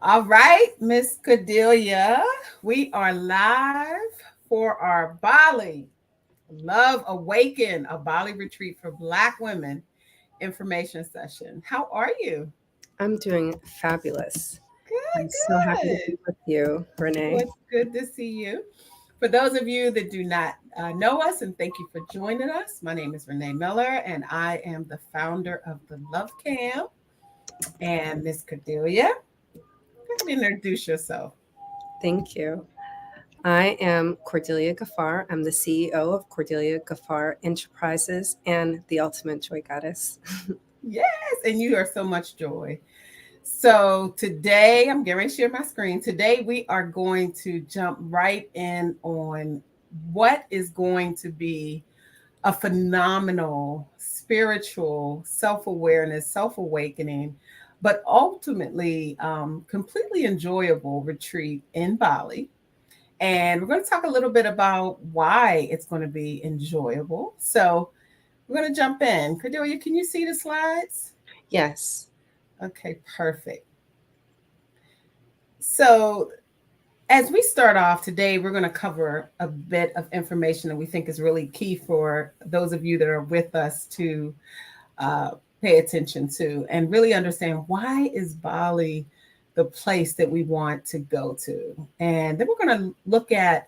All right, Miss Cordelia, we are live for our Bali Love Awaken, a Bali retreat for Black women information session. How are you? I'm doing fabulous. I'm so happy Good, to good. be with you, Well, Renee. it's good to see you. For those of you that do not know us, and thank you for joining us, my name is Renee Miller, and I am the founder of the Love Camp. And Miss Cordelia, go ahead and introduce yourself. Thank you. I am Cordelia Gafar. I'm the CEO of Cordelia Gafar Enterprises and the Ultimate Joy Goddess. Yes, and you are so much joy. So today, I'm getting ready to share my screen. Today, we are going to jump right in on what is going to be a phenomenal spiritual self awareness, self awakening, but ultimately completely enjoyable retreat in Bali. And we're going to talk a little bit about why it's going to be enjoyable. So we're going to jump in. Cordelia, can you see the slides? Yes. Okay, perfect. So as we start off today, we're going to cover a bit of information that we think is really key for those of you that are with us to uh, pay attention to and really understand why is Bali the place that we want to go to. And then we're going to look at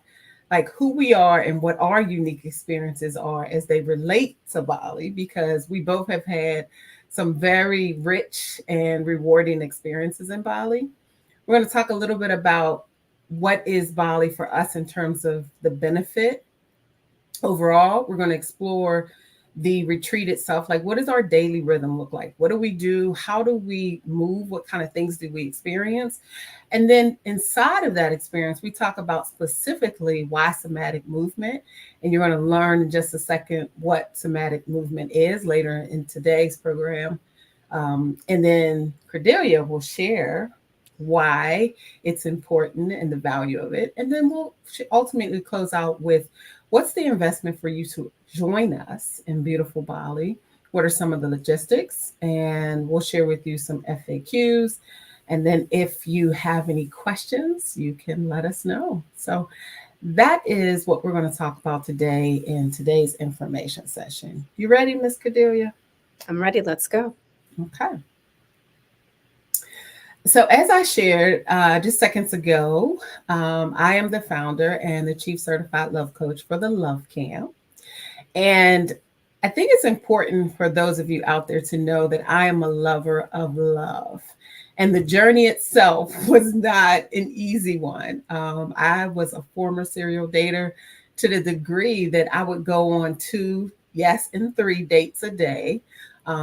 like who we are and what our unique experiences are as they relate to Bali, because we both have had some very rich and rewarding experiences in Bali. We're going to talk a little bit about what is Bali for us in terms of the benefit overall. We're going to explore the retreat itself. Like, what does our daily rhythm look like? What do we do? How do we move? What kind of things do we experience? And then inside of that experience, we talk about specifically why somatic movement. And you're going to learn in just a second what somatic movement is later in today's program. And then Cordelia will share why it's important and the value of it. And then we'll ultimately close out with what's the investment for you to join us in beautiful Bali? What are some of the logistics? And we'll share with you some FAQs. And then if you have any questions, you can let us know. So that is what we're going to talk about today in today's information session. You ready, Miss Cordelia? I'm ready. Let's go. Okay. So, as I shared just seconds ago, I am the founder and the chief certified love coach for the Love Camp. And I think it's important for those of you out there to know that I am a lover of love. And the journey itself was not an easy one. I was a former serial dater to the degree that I would go on two, yes, and three dates a day,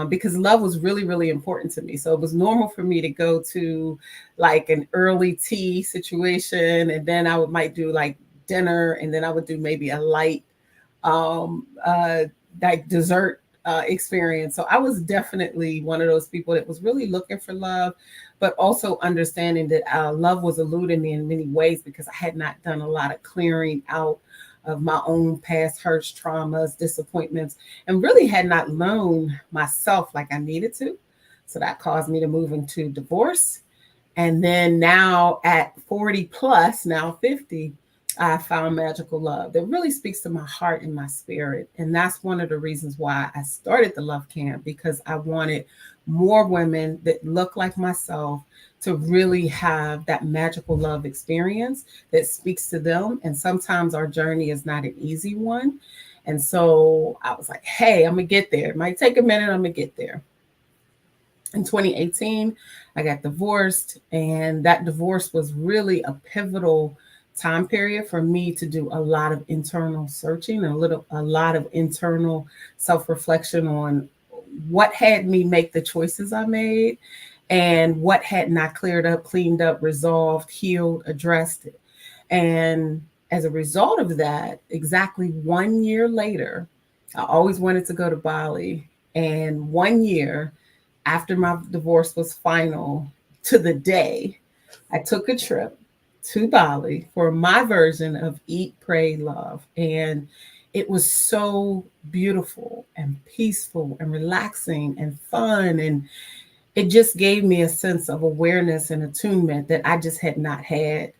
because love was really, really important to me. So it was normal for me to go to like an early tea situation, and then might do like dinner, and then I would do maybe a light um, uh, like dessert experience. So I was definitely one of those people that was really looking for love, but also understanding that love was eluding me in many ways because I had not done a lot of clearing out of my own past hurts, traumas, disappointments, and really had not known myself like I needed to. So that caused me to move into divorce. And then now at 40 plus, now 50, I found magical love that really speaks to my heart and my spirit. And that's one of the reasons why I started the Love Camp, because I wanted more women that look like myself to really have that magical love experience that speaks to them. And sometimes our journey is not an easy one. And so I was like, hey, I'm going to get there. It might take a minute. I'm going to get there. In 2018, I got divorced, and that divorce was really a pivotal time period for me to do a lot of internal searching and a lot of internal self-reflection on what had me make the choices I made and what had not cleared up, cleaned up, resolved, healed, addressed it. And as a result of that, exactly 1 year later, I always wanted to go to Bali. And 1 year after my divorce was final, to the day, I took a trip to Bali for my version of Eat, Pray, Love. And it was so beautiful and peaceful and relaxing and fun. And it just gave me a sense of awareness and attunement that I just had not had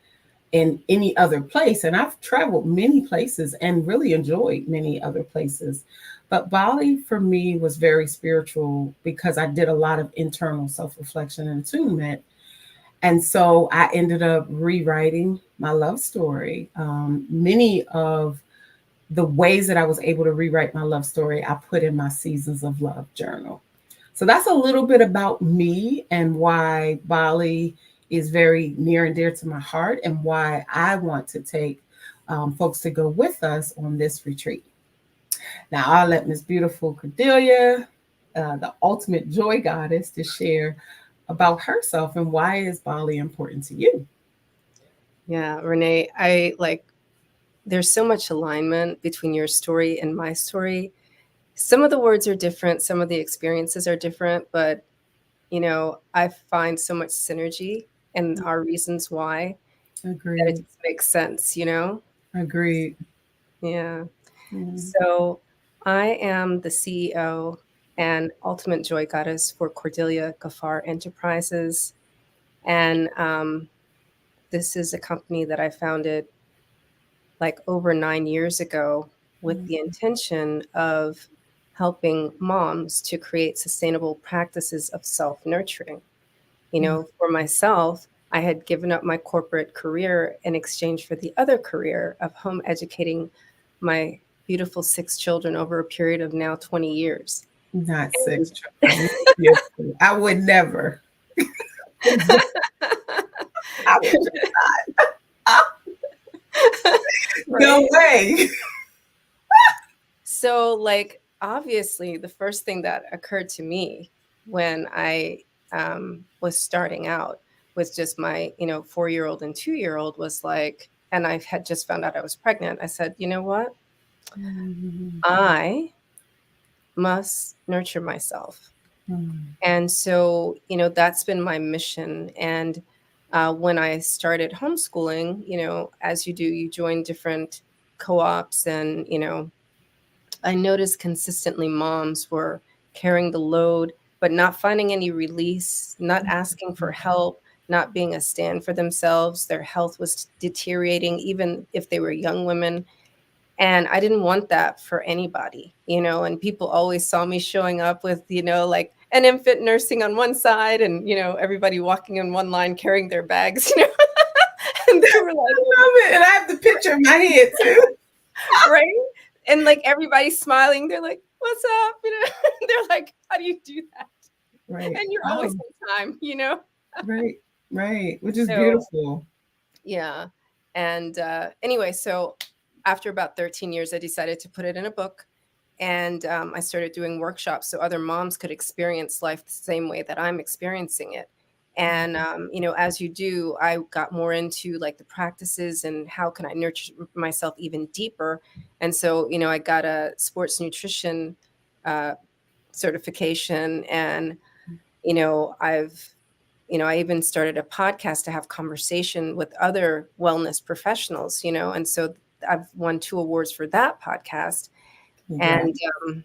in any other place. And I've traveled many places and really enjoyed many other places. But Bali for me was very spiritual because I did a lot of internal self reflection and attunement. And so I ended up rewriting my love story. Many of the ways that I was able to rewrite my love story, I put in my Seasons of Love journal. So that's a little bit about me and why Bali is very near and dear to my heart and why I want to take folks to go with us on this retreat. Now, I'll let Miss Beautiful Cordelia, the ultimate joy goddess, to share about herself and why is Bali important to you. Yeah, Renee, I like there's so much alignment between your story and my story. Some of the words are different, some of the experiences are different, but I find so much synergy in our reasons why that it Agreed. just makes sense. Agreed. Yeah. Mm. So I am the CEO and ultimate joy goddess for Cordelia Gafar Enterprises. And this is a company that I founded like over 9 years ago with the intention of helping moms to create sustainable practices of self nurturing. For myself, I had given up my corporate career in exchange for the other career of home educating my beautiful 6 children over a period of now 20 years. Not And six children. I would never. I would no right? way. So, like, obviously, the first thing that occurred to me when I was starting out with just my, 4-year-old and 2-year-old was like, and I had just found out I was pregnant. I said, you know what? I must nurture myself. And so, that's been my mission. And when I started homeschooling, as you do, you join different co ops. And, I noticed consistently moms were carrying the load, but not finding any release, not asking for help, not being a stand for themselves. Their health was deteriorating, even if they were young women. And I didn't want that for anybody. And people always saw me showing up with, like an infant nursing on one side and, everybody walking in one line carrying their bags. And they were like, Love it. And I have the picture in my head too. right? And like everybody's smiling. They're like, what's up? They're like, how do you do that? Right. And you're always Oh, on time. right. Right. Which is So, beautiful. yeah. And anyway, so after about 13 years, I decided to put it in a book. And I started doing workshops so other moms could experience life the same way that I'm experiencing it. And as you do, I got more into like the practices and how can I nurture myself even deeper. And so I got a sports nutrition uh, certification, and I've I even started a podcast to have conversation with other wellness professionals. And so I've won 2 awards for that podcast. Congrats. And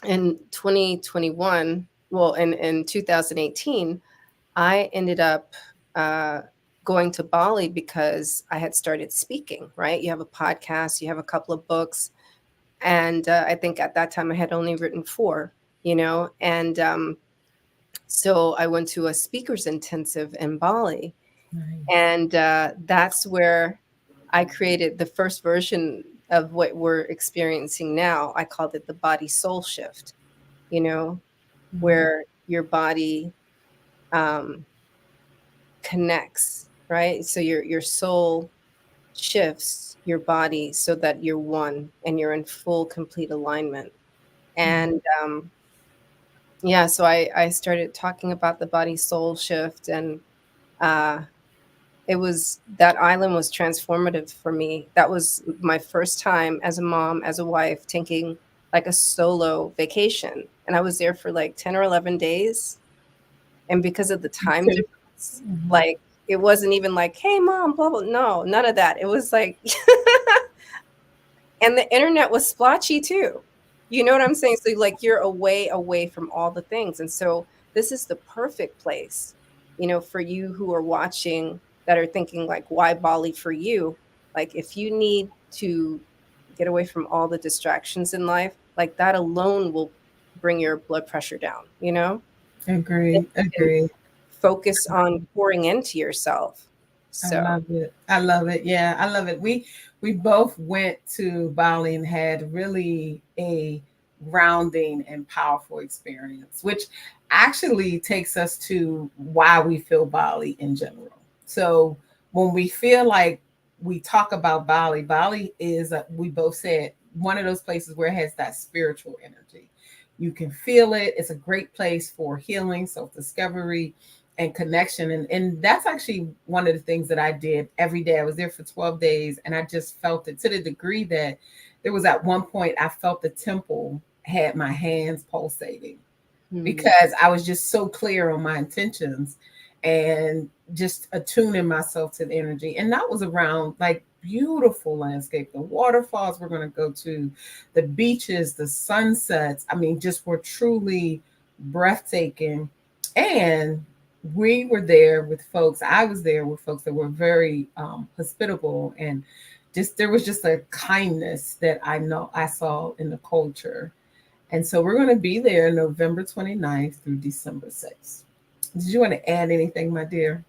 in 2021, well, in 2018, I ended up uh, going to Bali because I had started speaking, right? You have a podcast, you have a couple of books. And I think at that time I had only written four. And so I went to a speaker's intensive in Bali. Nice. And that's where I created the first version of what we're experiencing now. I called it the body soul shift, you know, where your body um, connects, right? So your soul shifts your body so that you're one and you're in full, complete alignment. And yeah, so I started talking about the body soul shift, and uh, it was that island was transformative for me. That was my first time as a mom, as a wife, taking like a solo vacation. And I was there for like 10 or 11 days. And because of the time Okay. difference, like it wasn't even like, hey, mom, blah, blah. No, none of that. It was like, and the internet was splotchy too. You know what I'm saying? So like you're away from all the things. And so this is the perfect place, for you who are watching, that are thinking like, why Bali for you? Like, if you need to get away from all the distractions in life, like that alone will bring your blood pressure down, and Agree. you can Agree. focus on pouring into yourself. I So, love it. I love it. Yeah, I love it. We both went to Bali and had really a grounding and powerful experience, which actually takes us to why we feel Bali in general. So when we feel like we talk about Bali, Bali is we both said one of those places where it has that spiritual energy. You can feel it. It's a great place for healing, self discovery, and connection. And that's actually one of the things that I did every day. I was there for 12 days and I just felt it to the degree that there was at one point I felt the temple had my hands pulsating hmm, because I was just so clear on my intentions and just attuning myself to the energy. And that was around like beautiful landscape, the waterfalls we're going to go to, the beaches, the sunsets. I mean, just were truly breathtaking. And we were there with folks, I was there with folks that were very hospitable, and just there was just a kindness that I know I saw in the culture. And so we're going to be there November 29th through December 6th. Did you want to add anything, my dear?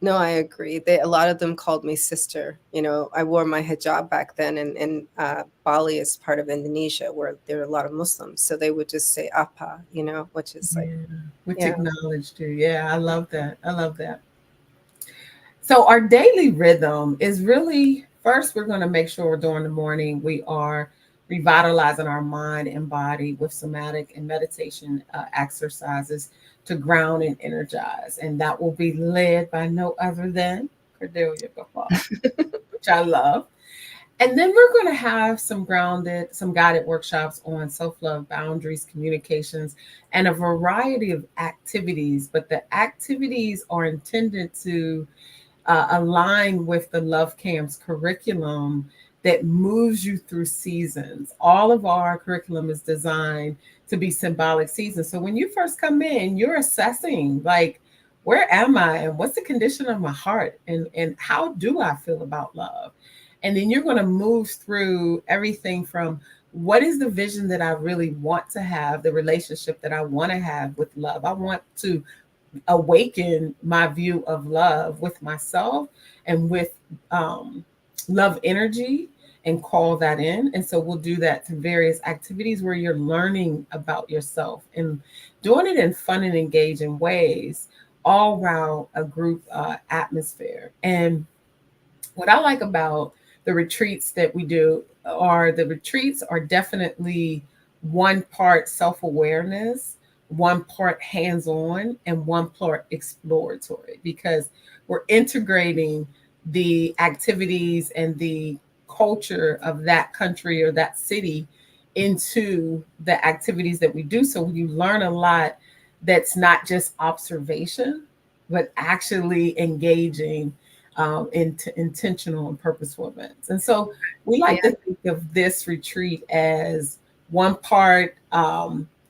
no, I agree. A lot of them called me sister. I wore my hijab back then, and Bali is part of Indonesia where there are a lot of Muslims. So they would just say apa, which is like, Yeah, which yeah. acknowledged you. Yeah, I love that. I love that. So our daily rhythm is really first we're going to make sure during the morning we are revitalizing our mind and body with somatic and meditation exercises to ground and energize, and that will be led by no other than Cordelia Gafar, which I love. And then we're going to have some guided workshops on self love, boundaries, communications, and a variety of activities. But the activities are intended to align with the Love Camp's curriculum that moves you through seasons. All of our curriculum is designed to be symbolic seasons. So when you first come in, you're assessing like, where am I and what's the condition of my heart and how do I feel about love? And then you're going to move through everything from what is the vision that I really want to have, the relationship that I want to have with love. I want to awaken my view of love with myself and with um, love energy and call that in. And so we'll do that through various activities where you're learning about yourself and doing it in fun and engaging ways, all around a group atmosphere. And what I like about the retreats that we do are the retreats are definitely one part self awareness, one part hands on, and one part exploratory because we're integrating the activities and the culture of that country or that city into the activities that we do. So you learn a lot that's not just observation, but actually engaging intentional and purposeful events. And so we like to Yeah. think of this retreat as one part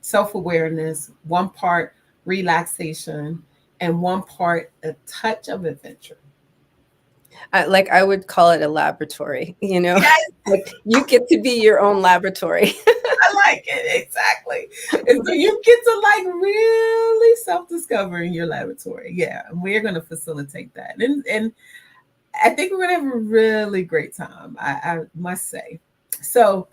self awareness, one part relaxation, and one part a touch of adventure. I would call it a laboratory, Yes, like you get to be your own laboratory. I like it exactly. And so you get to like really self discover in your laboratory. Yeah, and we're going to facilitate that. And I think we're going to have a really great time. I must say. So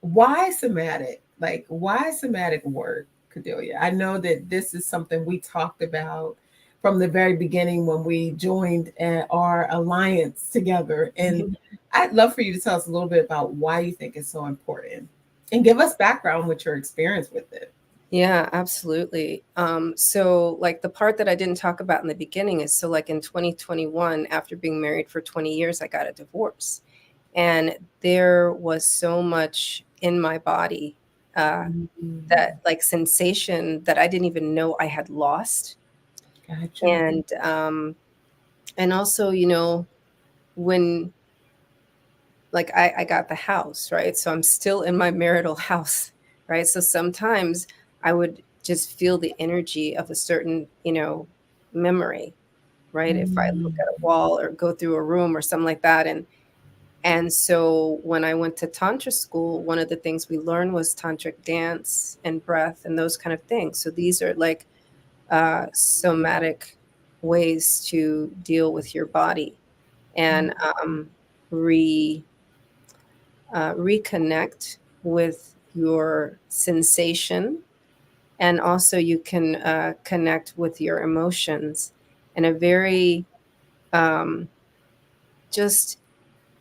why somatic? Like, why somatic work, Cordelia? I know that this is something we talked about from the very beginning when we joined our alliance together. And I'd love for you to tell us a little bit about why you think it's so important and give us background with your experience with it. Yeah, absolutely. So like the part that I didn't talk about in the beginning is, so like in 2021, after being married for 20 years, I got a divorce. And there was so much in my body, uh, Mhm. that like sensation that I didn't even know I had lost. Gotcha. And also, when like I got the house, right? So I'm still in my marital house, right? So sometimes I would just feel the energy of a certain, memory, right? If I look Mm. at a wall or go through a room or something like that. And so when I went to Tantra school, one of the things we learned was tantric dance and breath and those kind of things. So these are like somatic ways to deal with your body and re reconnect with your sensation, and also you can connect with your emotions in a very um, just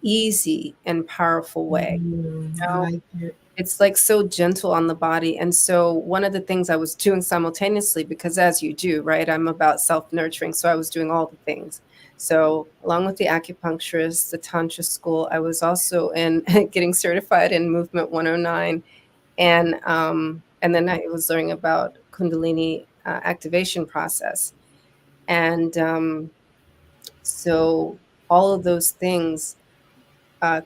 easy and powerful way. I You know, like it. it's like so gentle on the body. And so one of the things I was doing simultaneously, because as you do, right, I'm about self-nurturing, so I was doing all the things. So along with the acupuncturist, the tantra school, I was also in getting certified in movement 109, and then I was learning about kundalini activation process. And so all of those things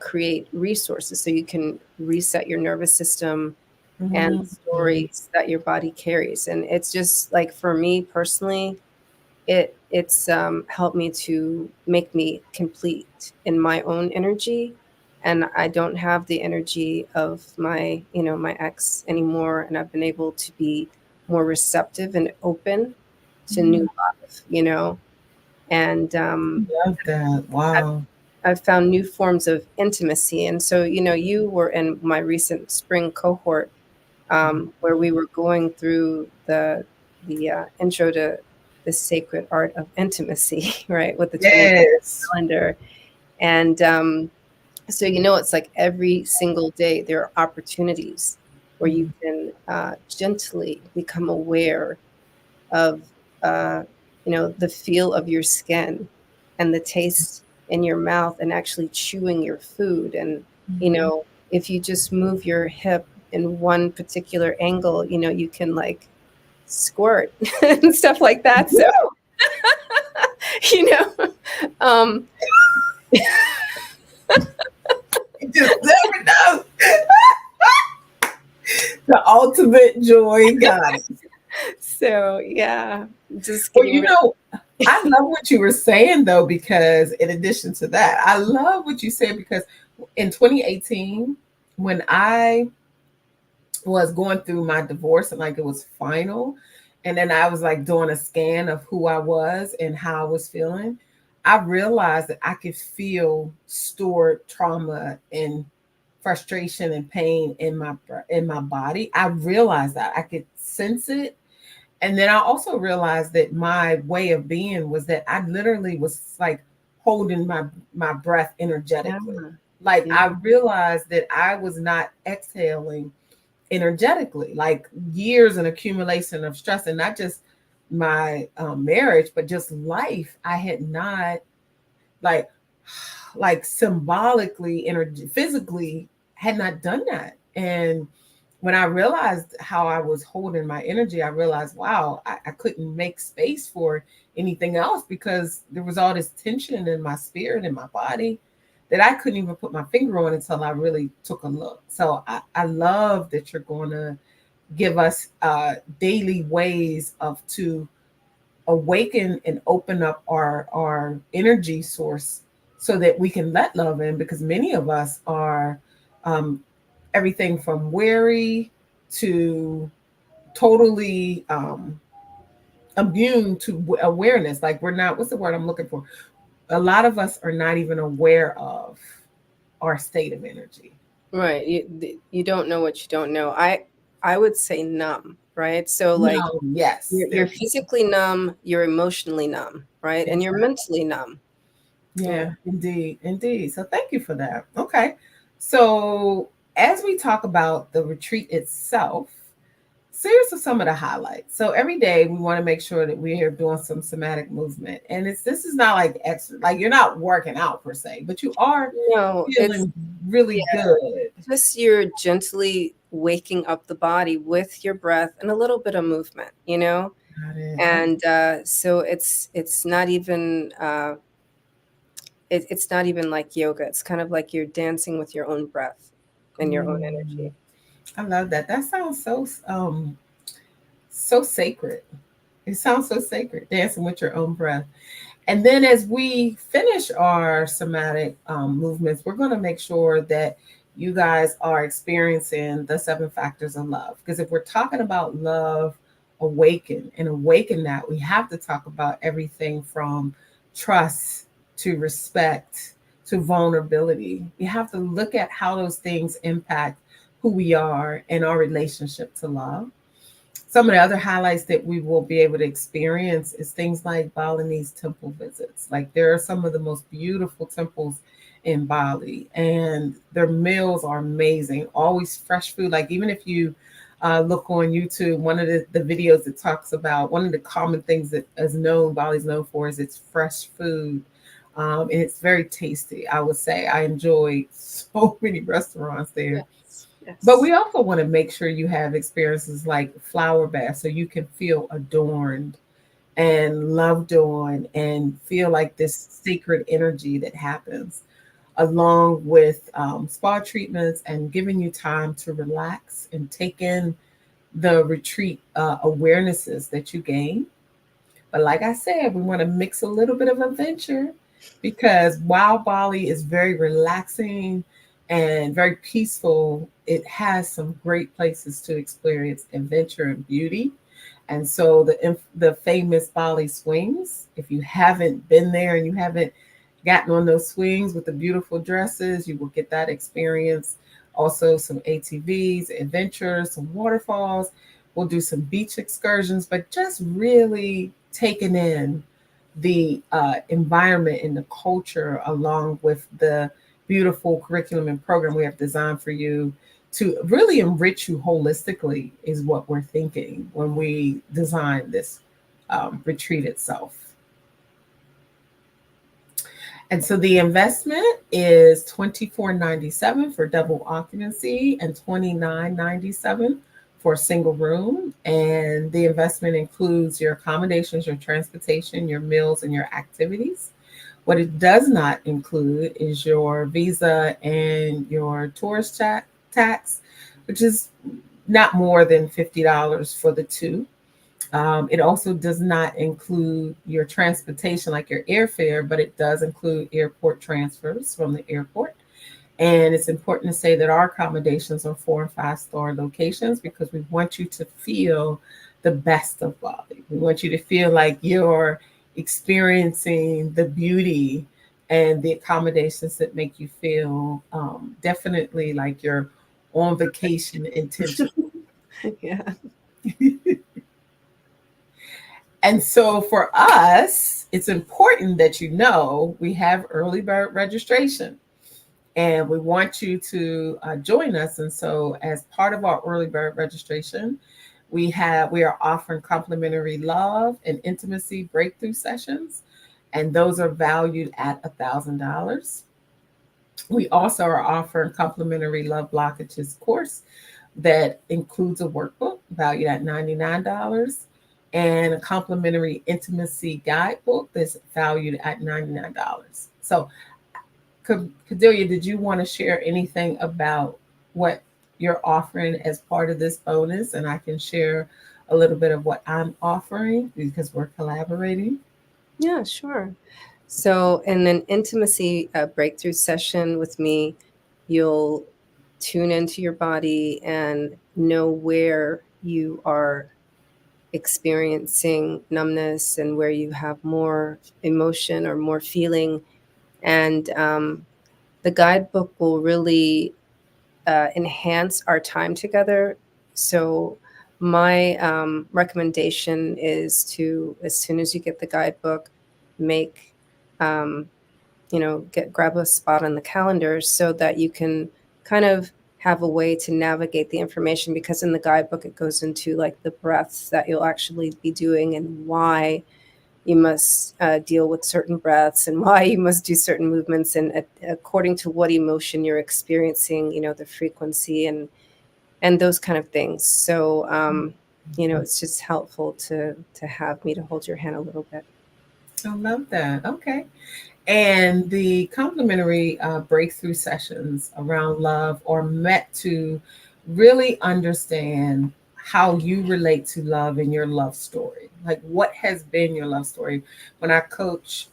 create resources so you can reset your nervous system and Mhm. the stories that your body carries. And it's just like, for me personally, it's helped me to make me complete in my own energy, and I don't have the energy of my ex anymore, and I've been able to be more receptive and open to new Mm. love. And Love that. Wow. I've found new forms of intimacy. And so, you were in my recent spring cohort, where we were going through the intro to the sacred art of intimacy, right, with the 28 Yes. calendar. And so, it's like every single day there are opportunities where you Mhm. can gently become aware of uh, the feel of your skin and the taste in your mouth and actually chewing your food. And you Mhm. know if you just move your hip in one particular angle, you can like squirt and stuff like that. So you know um You just never know. The ultimate joy, got it. so yeah, just Well, getting ready. I love what you were saying though, because in addition to that, I love what you said because in 2018, when I was going through my divorce and like it was final, and then I was like doing a scan of who I was and how I was feeling, I realized that I could feel stored trauma and frustration and pain in my body. I realized that I could sense it, and then I also realized that my way of being was that I literally was like holding my breath Yeah, energetically. Like yeah, I realized that I was not exhaling energetically, like years and accumulation of stress, and not just my marriage, but just life. I had not like like symbolically, energy, physically, had not done that. And when I realized how I was holding my energy, I realized, wow, I couldn't make space for anything else because there was all this tension in my spirit and my body that I couldn't even put my finger on until I really took a look. So I love that you're going to give us daily ways of to awaken and open up our energy source so that we can let love in, because many of us are um, everything from weary to totally immune to awareness. Like we're not, what's the word I'm looking for, a lot of us are not even aware of our state of energy. right. You don't know what you don't know. I would say numb, right? So like, No, yes, you're there, physically numb, you're emotionally numb, right? And you're exactly. mentally numb. Yeah. Yeah, indeed, indeed. So thank you for that. Okay. So as we talk about the retreat itself, here's some of the highlights. So every day we want to make sure that we're doing some somatic movement. And this is not like extra, like you're not working out per se, but you are No, it's feeling really yeah, good. just you're gently waking up the body with your breath and a little bit of movement. Got it. Okay. And so it's not even it's not even like yoga. It's kind of like you're dancing with your own breath and your own Mm, energy. I love that. That sounds so So sacred. It sounds so sacred, dancing with your own breath. And then as we finish our somatic movements, we're going to make sure that you guys are experiencing the seven factors of love. Because if we're talking about love, awaken that, we have to talk about everything from trust to respect to vulnerability. You have to look at how those things impact who we are and our relationship to love. Some of the other highlights that we will be able to experience is things like Balinese temple visits. Like there are some of the most beautiful temples in Bali, and their meals are amazing. Always fresh food. Like even if you look on YouTube, one of the videos that talks about one of the common things that is known Bali's known for is its fresh food. And it's very tasty. I would say I enjoy so many restaurants there, Yes, but yes. we also want to make sure you have experiences like flower baths so you can feel adorned and loved on and feel like this sacred energy that happens, along with spa treatments and giving you time to relax and take in the retreat awarenesses that you gain. But like I said, we want to mix a little bit of adventure because while Bali is very relaxing and very peaceful, it has some great places to experience adventure and beauty. And so the famous Bali swings, if you haven't been there and you haven't gotten on those swings with the beautiful dresses, you will get that experience. Also, some ATVs, adventures, some waterfalls. We'll do some beach excursions, but just really taking in the environment and the culture along with the beautiful curriculum and program we have designed for you to really enrich you holistically is what we're thinking when we design this retreat itself. And so the investment is $24.97 for double occupancy and $29.97 for a single room. And the investment includes your accommodations, your transportation, your meals, and your activities. What it does not include is your visa and your tourist tax, which is not more than $50 for the two. It also does not include your transportation, like your airfare, but it does include airport transfers from the airport. And it's important to say that our accommodations are 4 and 5 star locations because we want you to feel the best of Bali. We want you to feel like you're experiencing the beauty and the accommodations that make you feel definitely like you're on vacation intentionally. Yeah. And so for us, it's important that you know we have early bird registration and we want you to join us. And so as part of our early bird registration, we are offering complimentary love and intimacy breakthrough sessions, and those are valued at $1,000. We also are offering complimentary love blockages course that includes a workbook valued at $99 and a complimentary intimacy guidebook that's valued at $99. So, Cordelia, did you want to share anything about what you're offering as part of this bonus? And I can share a little bit of what I'm offering because we're collaborating. Yeah, sure. So, in an intimacy breakthrough session with me, you'll tune into your body and know where you are experiencing numbness and where you have more emotion or more feeling. And the guidebook will really enhance our time together. So, my recommendation is to, as soon as you get the guidebook, make um, grab a spot on the calendar so that you can kind of have a way to navigate the information, because in the guidebook it goes into like the breaths that you'll actually be doing and why you must deal with certain breaths and why you must do certain movements, and according to what emotion you're experiencing, the frequency and those kind of things. So it's just helpful to have me to hold your hand a little bit. I love that. Okay. And the complimentary breakthrough sessions around love are meant to really understand how you relate to love and your love story. Like, what has been your love story? When I coach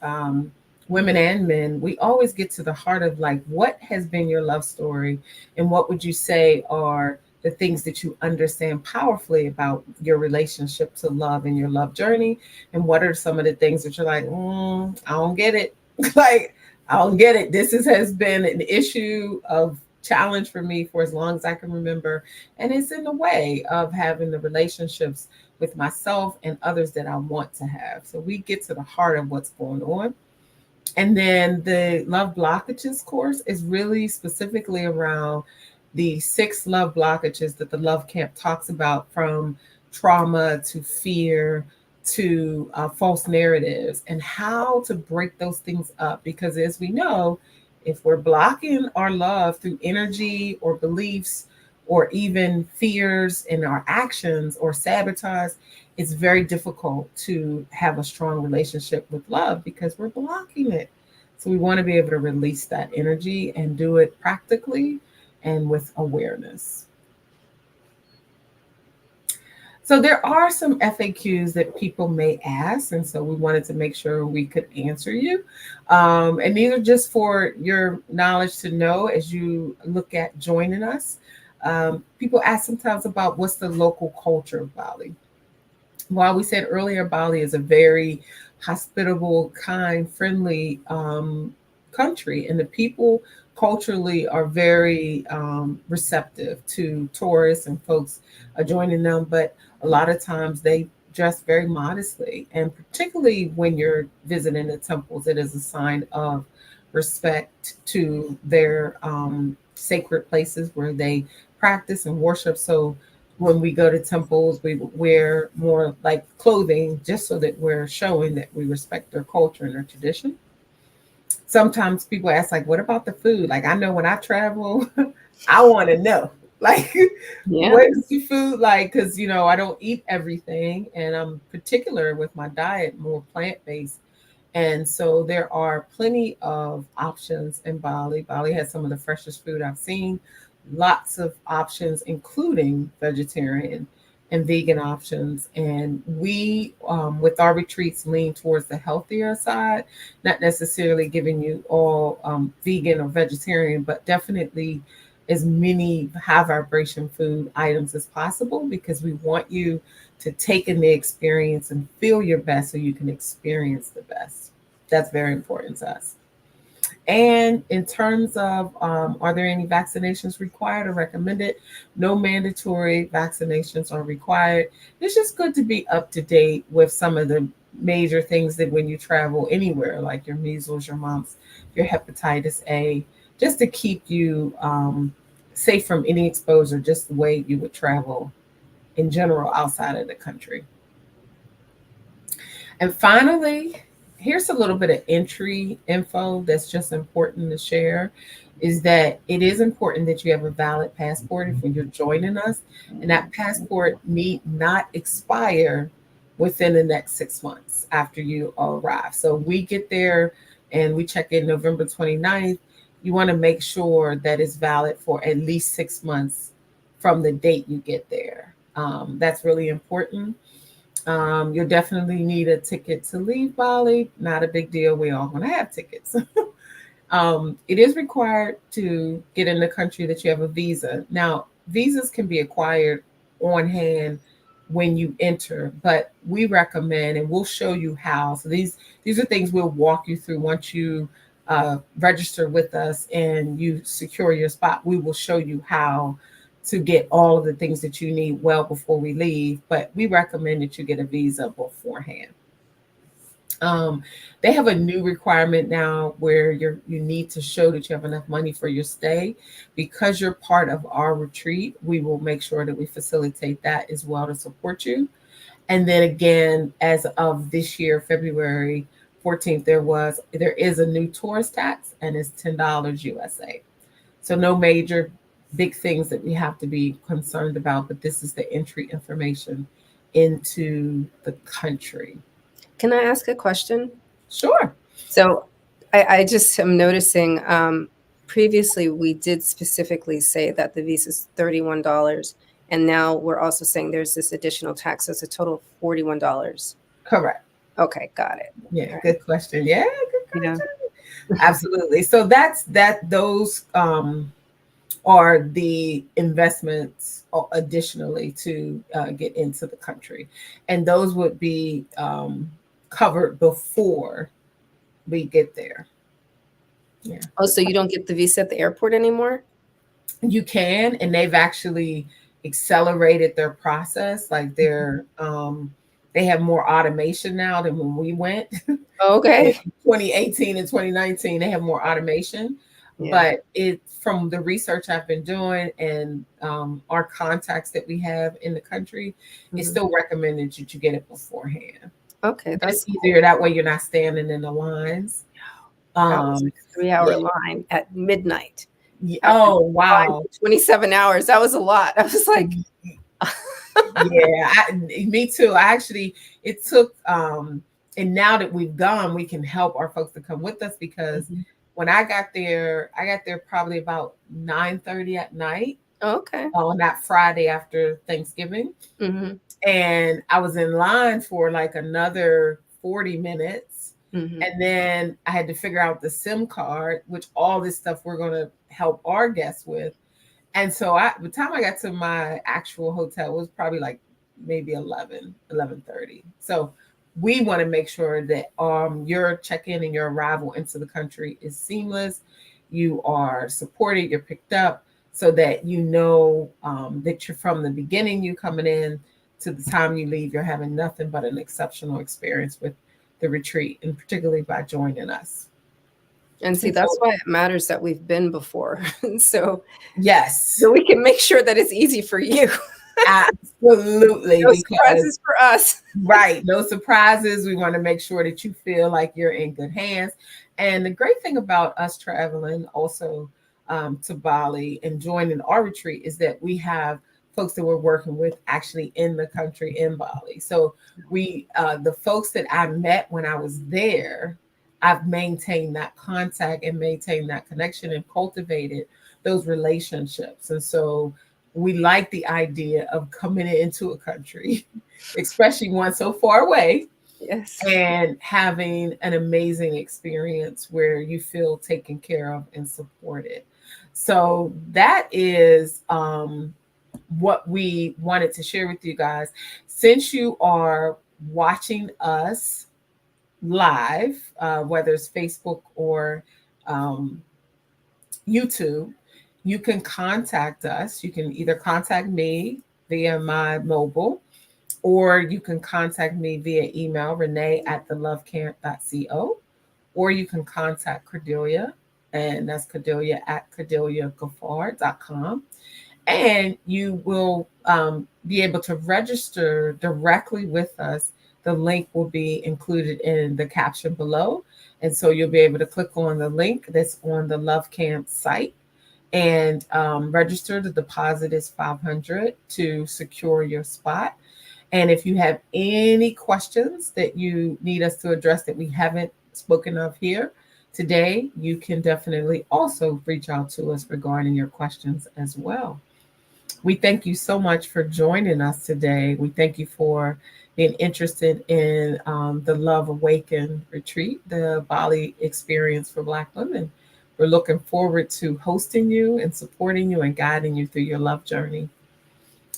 women and men, we always get to the heart of like, what has been your love story, and what would you say are the things that you understand powerfully about your relationship to love and your love journey, and what are some of the things that you're like, I don't get it. Like, I don't get it. Has been an issue of challenge for me for as long as I can remember, and it's in the way of having the relationships with myself and others that I want to have. So we get to the heart of what's going on. And then the love blockages course is really specifically around the 6 love blockages that the love camp talks about, from trauma to fear to false narratives, and how to break those things up. Because as we know, if we're blocking our love through energy or beliefs or even fears in our actions or sabotage, it's very difficult to have a strong relationship with love because we're blocking it. So we want to be able to release that energy and do it practically and with awareness. So there are some FAQs that people may ask, and so we wanted to make sure we could answer you. And these are just for your knowledge to know as you look at joining us. People ask sometimes about what's the local culture of Bali. While we said earlier, Bali is a very hospitable, kind, friendly country, and the people culturally are very receptive to tourists and folks joining them. But a lot of times they dress very modestly, and particularly when you're visiting the temples, it is a sign of respect to their sacred places where they practice and worship. So when we go to temples, we wear more like clothing just so that we're showing that we respect their culture and their tradition. Sometimes people ask, like, what about the food? Like, I know when I travel, I want to know, like, Yeah. what is the food like? Because, I don't eat everything, and I'm particular with my diet, more plant based. And so there are plenty of options in Bali. Bali has some of the freshest food I've seen, lots of options, including vegetarian and vegan options. And we, with our retreats, lean towards the healthier side, not necessarily giving you all vegan or vegetarian, but definitely as many high vibration food items as possible, because we want you to take in the experience and feel your best so you can experience the best. That's very important to us. And in terms of are there any vaccinations required or recommended? No mandatory vaccinations are required. It's just good to be up to date with some of the major things that when you travel anywhere, like your measles, your mumps, your hepatitis A, just to keep you safe from any exposure, just the way you would travel in general outside of the country. And finally, here's a little bit of entry info that's just important to share, is that it is important that you have a valid passport if when you're joining us, and that passport need not expire within the next 6 months after you arrive. So we get there and we check in November 29th. You want to make sure that it's valid for at least 6 months from the date you get there. That's really important. You'll definitely need a ticket to leave Bali. Not a big deal. We all want to have tickets. It is required to get in the country that you have a visa. Now, visas can be acquired on hand when you enter, but we recommend and we'll show you how. So these are things we'll walk you through once you register with us and you secure your spot. We will show you how to get all of the things that you need well before we leave, but we recommend that you get a visa beforehand. Um, they have a new requirement now where you need to show that you have enough money for your stay. Because you're part of our retreat, we will make sure that we facilitate that as well to support you. And then again, as of this year, February 14th, there is a new tourist tax, and it's $10 USA. So no major big things that we have to be concerned about, but this is the entry information into the country. Can I ask a question? Sure. So I just am noticing, previously we did specifically say that the visa is $31, And now we're also saying there's this additional tax. So it's a total of $41. Correct. Okay, got it. Yeah, All right. good question. Yeah, good Yeah. question. Absolutely. So that's that. Those are the investments additionally to get into the country, and those would be covered before we get there. Yeah, Oh, so you don't get the visa at the airport anymore? you can, and they've actually accelerated their process. Like they have more automation now than when we went. In Okay. 2018 and 2019 they have more automation, Yeah. but it from the research I've been doing and our contacts that we have in the country, it's Hmm. still recommended that you get it beforehand. Okay, It's that's cool. easier that way, you're not standing in the lines. That was um like a 3 hour line at midnight after oh being blind wow. for 27 hours. That was a lot. I was like, Yeah, me too. I actually, it took, and now that we've gone, we can help our folks to come with us because mhm. when I got there probably about 9:30 at night Okay. on that Friday after Thanksgiving. Hmm. And I was in line for like another 40 minutes. Hmm. And then I had to figure out the SIM card, which all this stuff we're going to help our guests with. And so the time I got to my actual hotel was probably like maybe 11:30. So we want to make sure that your check-in and your arrival into the country is seamless. You are supported, you're picked up so that you know that you're from the beginning, you coming in to the time you leave, you're having nothing but an exceptional experience with the retreat, and particularly by joining us. And see, And that's so, why it matters that we've been before. so, yes, so we can make sure that it's easy for you. absolutely, No because surprises for us. right, no surprises. We want to make sure that you feel like you're in good hands. And the great thing about us traveling also to Bali and joining our retreat is that we have folks that we're working with actually in the country in Bali. So the folks that I met when I was there, I've maintained that contact and maintained that connection and cultivated those relationships. And so we like the idea of coming into a country, especially one so far away, Yes. and having an amazing experience where you feel taken care of and supported. So that is what we wanted to share with you guys. Since you are watching us live, whether it's Facebook or um, YouTube, you can contact us. You can either contact me via my mobile, or you can contact me via email, renee at thelovecamp.co, or you can contact Cordelia, and that's Cordelia at cordeliagaffard.com. And you will be able to register directly with us. The link will be included in the caption below. And so you'll be able to click on the link that's on the Love Camp site and register. The deposit is 500 to secure your spot. And if you have any questions that you need us to address that we haven't spoken of here today, you can definitely also reach out to us regarding your questions as well. We thank you so much for joining us today. We thank you for being interested in the Love Awaken retreat, the Bali experience for Black women. We're looking forward to hosting you and supporting you and guiding you through your love journey.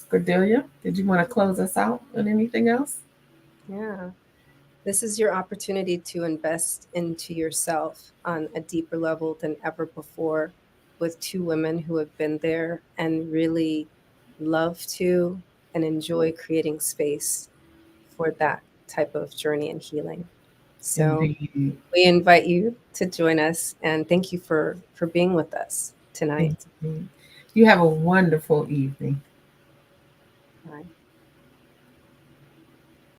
Cordelia, did you want to close us out on anything else? Yeah. This is your opportunity to invest into yourself on a deeper level than ever before with two women who have been there and really love to and enjoy creating space for that type of journey and healing. So Indeed. we invite you to join us and thank you for being with us tonight. Indeed. You have a wonderful evening. Bye.